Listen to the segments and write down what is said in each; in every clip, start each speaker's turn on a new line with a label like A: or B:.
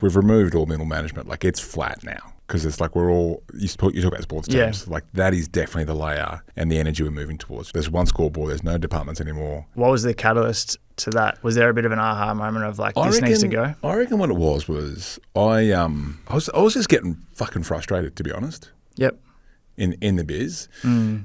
A: we've removed all middle management. Like it's flat now because it's like you talk about sports teams. Like that is definitely the layer and the energy we're moving towards. There's one scoreboard. There's no departments anymore.
B: What was the catalyst to that? Was there a bit of an aha moment of like, this needs to go?
A: I reckon what it was I was just getting fucking frustrated, to be honest.
B: Yep.
A: In the biz,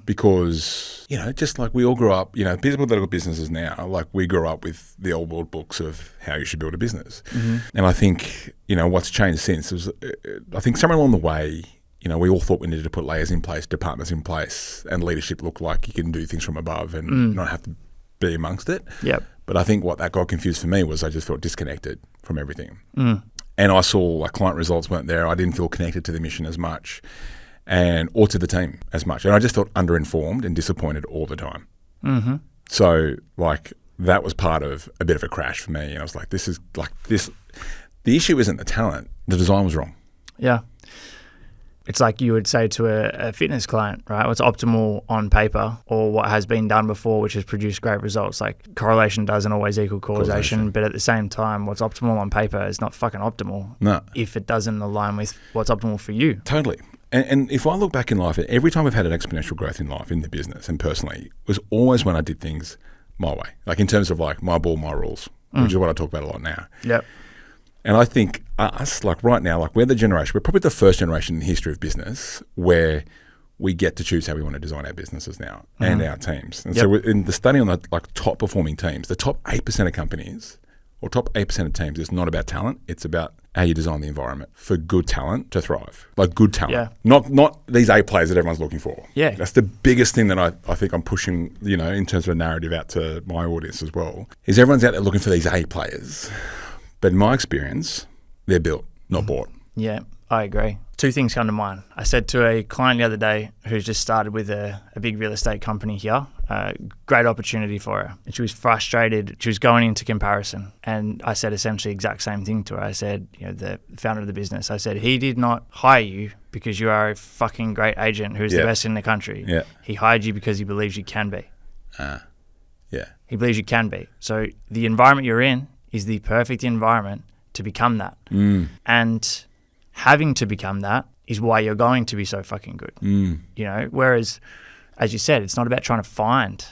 A: because, you know, just like we all grew up, you know, people that have got businesses now, like we grew up with the old world books of how you should build a business. And I think, you know, what's changed since was, I think somewhere along the way, you know, we all thought we needed to put layers in place, departments in place, and leadership look like you can do things from above and not have to be amongst it.
B: Yep.
A: But I think what that got confused for me was I just felt disconnected from everything. And I saw like client results weren't there. I didn't feel connected to the mission as much. Or to the team as much. And I just felt underinformed and disappointed all the time. So, like, that was part of a bit of a crash for me. And I was like, this. The issue isn't the talent. The design was wrong.
B: Yeah. It's like you would say to a fitness client, right? What's optimal on paper or what has been done before, which has produced great results. Like correlation doesn't always equal causation, but at the same time, what's optimal on paper is not fucking optimal.
A: No.
B: If it doesn't align with what's optimal for you.
A: Totally. And if I look back in life, every time I've had an exponential growth in life, in the business and personally, was always when I did things my way. Like in terms of like my ball, my rules, which is what I talk about a lot now.
B: Yep.
A: And I think us, like right now, like we're probably the first generation in the history of business where we get to choose how we want to design our businesses now and our teams. And so in the study on the like top performing teams, the top 8% of companies or top 8% of teams is not about talent. It's about how you design the environment for good talent to thrive. Like good talent.
B: Yeah.
A: Not these A players that everyone's looking for.
B: Yeah.
A: That's the biggest thing that I think I'm pushing, you know, in terms of a narrative out to my audience as well, is everyone's out there looking for these A players. But in my experience, they're built, not bought.
B: Yeah, I agree. Two things come to mind. I said to a client the other day who's just started with a big real estate company here, great opportunity for her. And she was frustrated. She was going into comparison. And I said essentially the exact same thing to her. I said, you know, the founder of the business, I said, he did not hire you because you are a fucking great agent who's the best in the country.
A: Yeah.
B: He hired you because he believes you can be.
A: Yeah.
B: He believes you can be. So the environment you're in is the perfect environment to become that. And having to become that is why you're going to be so fucking good. You know, whereas, as you said, it's not about trying to find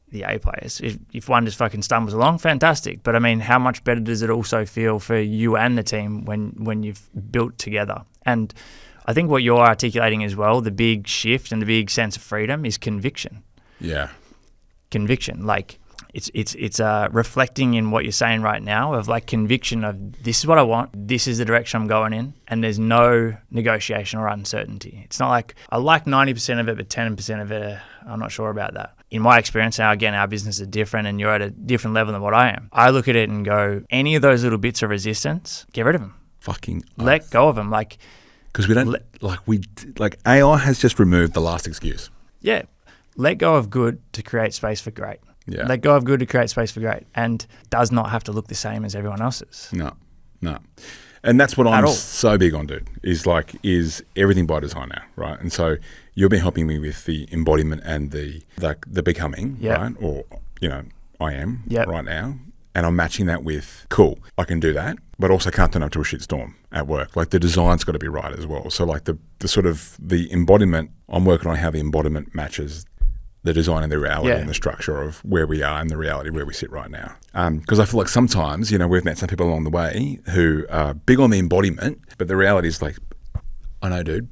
B: the A players. If one just fucking stumbles along, fantastic. But I mean, how much better does it also feel for you and the team when you've built together? And I think what you're articulating as well, the big shift and the big sense of freedom is conviction.
A: Yeah.
B: Conviction. Like, it's reflecting in what you're saying right now of like conviction of this is what I want, this is the direction I'm going in, and there's no negotiation or uncertainty. It's not like I like 90% of it, but 10% of it, I'm not sure about that. In my experience now, again, our business is different and you're at a different level than what I am. I look at it and go, any of those little bits of resistance, get rid of them.
A: Fucking
B: let go of them. Like,
A: because we don't, like AI has just removed the last excuse.
B: Yeah. Let go of good to create space for great.
A: Yeah.
B: Let go of good to create space for great, and does not have to look the same as everyone else's.
A: No. And that's what I'm so big on, dude, is everything by design now, right? And so you've been helping me with the embodiment and the becoming, right? Or, you know, I am right now. And I'm matching that with, cool, I can do that, but also can't turn up to a shitstorm at work. Like the design's got to be right as well. So like the sort of the embodiment, I'm working on how the embodiment matches the design and the reality and the structure of where we are and the reality where we sit right now. Because I feel like sometimes, you know, we've met some people along the way who are big on the embodiment, but the reality is like, I know, dude,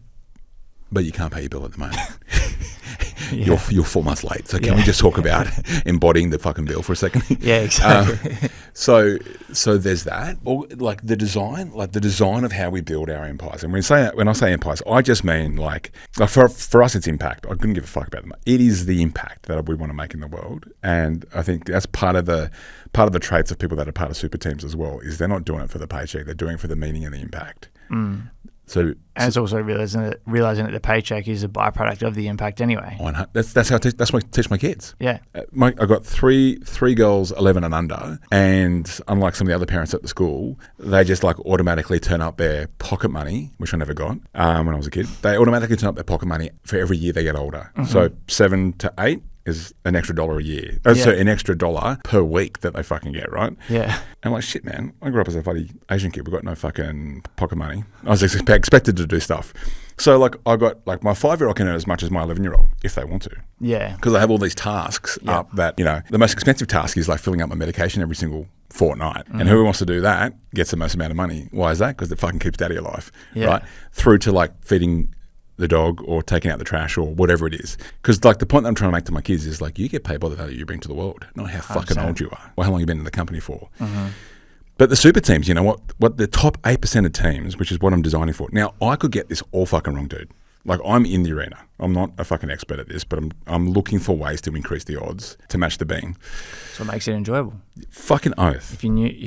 A: but you can't pay your bill at the moment. You're 4 months late. So can we just talk about embodying the fucking bill for a second?
B: Yeah, exactly.
A: So there's that. Or like the design of how we build our empires. And when I say empires, I just mean like for us it's impact. I couldn't give a fuck about them. It is the impact that we want to make in the world. And I think that's part of the traits of people that are part of super teams as well, is they're not doing it for the paycheck, they're doing it for the meaning and the impact. And
B: it's also realizing that the paycheck is a byproduct of the impact anyway.
A: That's what I teach my kids.
B: Yeah,
A: I got three girls, 11 and under, and unlike some of the other parents at the school, they just like automatically turn up their pocket money, which I never got when I was a kid. They automatically turn up their pocket money for every year they get older. So 7 to 8, is an extra $1 a year. So an extra $1 per week that they fucking get, right?
B: Yeah.
A: And I'm like, shit, man. I grew up as a bloody Asian kid. We got no fucking pocket money. I was expected to do stuff. So like I got like my 5-year-old can earn as much as my 11-year-old if they want to.
B: Yeah.
A: Because I have all these tasks up that, you know, the most expensive task is like filling up my medication every single fortnight. And whoever wants to do that gets the most amount of money. Why is that? Because it fucking keeps daddy alive, right? Through to like feeding the dog or taking out the trash or whatever it is. Because like the point that I'm trying to make to my kids is like, you get paid by the value you bring to the world, not how fucking 100%. Old you are or how long you've been in the company for. But the super teams, you know what the top 8% of teams, which is what I'm designing for. Now, I could get this all fucking wrong, dude. Like, I'm in the arena. I'm not a fucking expert at this, but I'm looking for ways to increase the odds to match the being.
B: So it makes it enjoyable.
A: Fucking oath.
B: If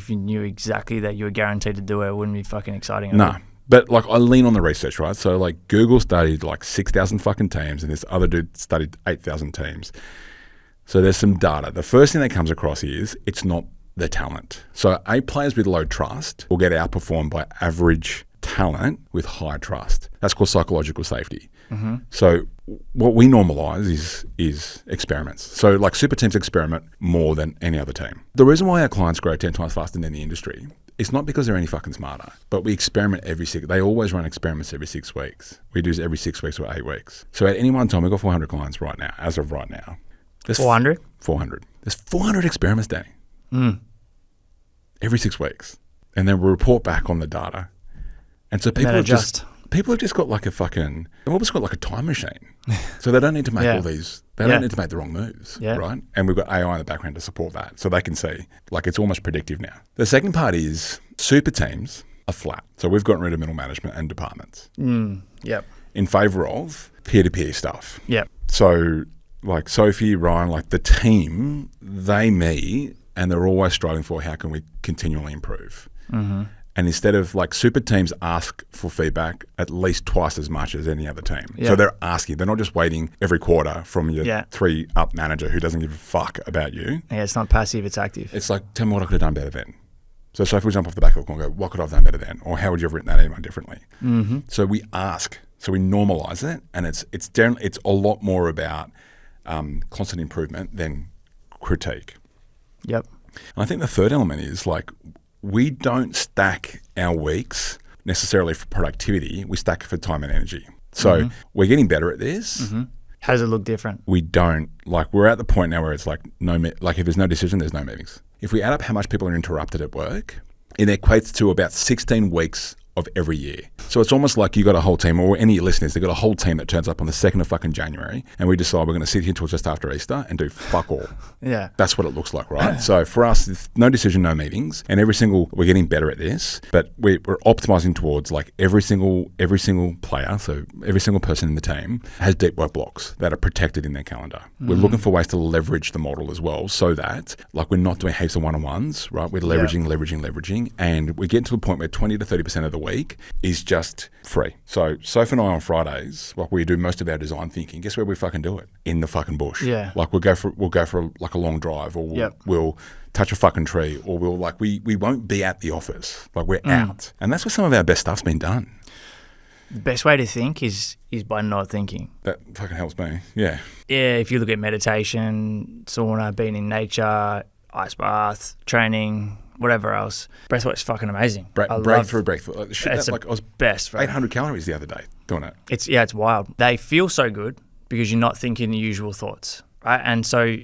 B: you knew exactly that you were guaranteed to do it, it wouldn't be fucking exciting.
A: No. But like I lean on the research, right? So like Google studied like 6,000 fucking teams and this other dude studied 8,000 teams. So there's some data. The first thing that comes across is it's not the talent. So players with low trust will get outperformed by average talent with high trust. That's called psychological safety. So what we normalize is experiments. So like super teams experiment more than any other team. The reason why our clients grow 10 times faster than the industry, it's not because they're any fucking smarter, but we experiment they always run experiments every 6 weeks. We do every 6 weeks or 8 weeks. So at any one time, we've got 400 clients right now, as of right now.
B: There's 400?
A: 400. There's 400 experiments, Danny. Every 6 weeks. And then we report back on the data. And so people have just got like they've almost got like a time machine. So they don't need to make all these, they don't need to make the wrong moves, right? And we've got AI in the background to support that. So they can see, like it's almost predictive now. The second part is super teams are flat. So we've gotten rid of middle management and departments. In favor of peer-to-peer stuff. So like Sophie, Ryan, like the team, they meet and they're always striving for how can we continually improve. And instead of like super teams ask for feedback at least twice as much as any other team. So they're asking, they're not just waiting every quarter from your 3-up manager who doesn't give a fuck about you.
B: It's not passive, it's active.
A: It's like, tell me what I could have done better then. So Sophie would jump off the back of the call and go, what could I have done better then? Or how would you have written that email differently? So we ask, so we normalize it, and it's a lot more about constant improvement than critique. And I think the third element is like, we don't stack our weeks necessarily for productivity. We stack it for time and energy. So we're getting better at this.
B: How does it look different?
A: We don't. Like we're at the point now where it's like if there's no decision, there's no meetings. If we add up how much people are interrupted at work, it equates to about 16 weeks of every year. So it's almost like you got a whole team, or any listeners, they got a whole team that turns up on the 2nd of fucking January, and we decide we're going to sit here until just after Easter and do fuck all. That's what it looks like, right? So for us, no decision, no meetings, and we're getting better at this, but we're optimizing towards like every single player, so every single person in the team has deep work blocks that are protected in their calendar. We're looking for ways to leverage the model as well, so that like we're not doing heaps of one-on-ones, right? We're leveraging, and we get to the point where 20 to 30% of the week is just free. So Soph and I on Fridays, like we do most of our design thinking, guess where we fucking do it? In the fucking bush. Like we'll go for like a long drive, or we'll touch a fucking tree, or we won't be at the office. Like we're out. And that's where some of our best stuff's been done.
B: The best way to think is by not thinking.
A: That fucking helps me. Yeah,
B: if you look at meditation, sauna, being in nature, ice bath, training, whatever else, breathwork's fucking amazing.
A: Breakthrough.
B: It's I was best.
A: 800 calories the other day doing it.
B: It's wild. They feel so good because you're not thinking the usual thoughts, right? And so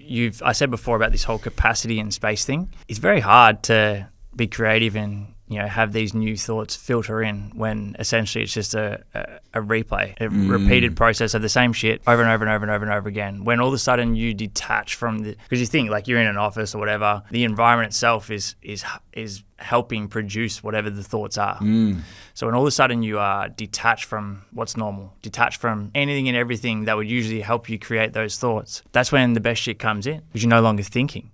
B: I said before about this whole capacity and space thing. It's very hard to be creative and have these new thoughts filter in when essentially it's just a replay, a repeated process of the same shit over and over and over and over and over again. When all of a sudden you detach from because you think like you're in an office or whatever, the environment itself is helping produce whatever the thoughts are. So when all of a sudden you are detached from what's normal, detached from anything and everything that would usually help you create those thoughts, that's when the best shit comes in because you're no longer thinking.